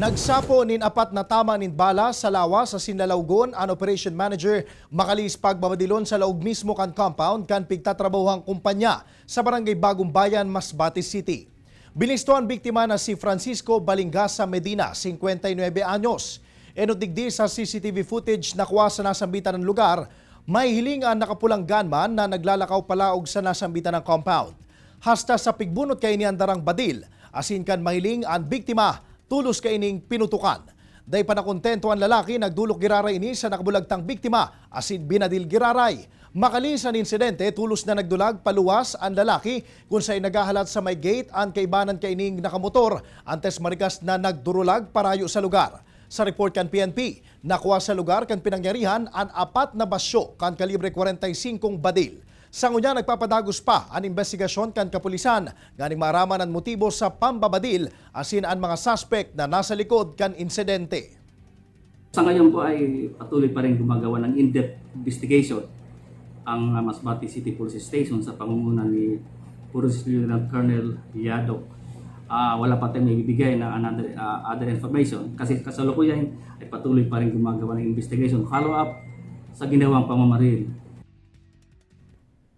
Nagsapo nin apat na tama nin bala sa lawa sa Sinlalawgon ang Operation Manager makalis pagbabadilon sa laog mismo kan compound kan pigtatrabahuhang kumpanya sa Barangay Bagong Bayan, Masbate City. Binisto ang biktima na si Francisco Balingasa Medina, 59 anyos. Enutigdi sa CCTV footage na kuha sa nasambitan ng lugar, may hiling ang nakapulang gunman na naglalakaw palaog sa nasambitan ng compound. Hasta sa pigbunot kay ni Andarang Badil, asin kan mahiling ang biktima, tulos kaining pinutukan. Day pa nakontento ang lalaki, nagdulok giraray ini sa nakabulagtang biktima, asin binadil giraray. Makalis ang insidente, tulos na nagdulag paluwas ang lalaki kung sa'y nagahalat sa may gate ang kaibanan kaining nakamotor, antes marikas na nagdurulag parayo sa lugar. Sa report kan PNP, nakuha sa lugar kan pinangyarihan ang apat na basyo kan kalibre 45 badil. Sa ngunya, nagpapadagos pa ang investigasyon kan kapulisan ganing maaraman ang motibo sa pambabadil asin ang mga suspect na nasa likod kan insidente. Sa ngayon po ay patuloy pa rin gumagawa ng in-depth investigation ang Masbate City Police Station sa pangunguna ni Police Lieutenant Colonel Yadok. Wala pa tayong ibibigay na other information kasi kasalukuyan ay patuloy pa rin gumagawa ng investigation, follow-up sa ginawang pamamaril.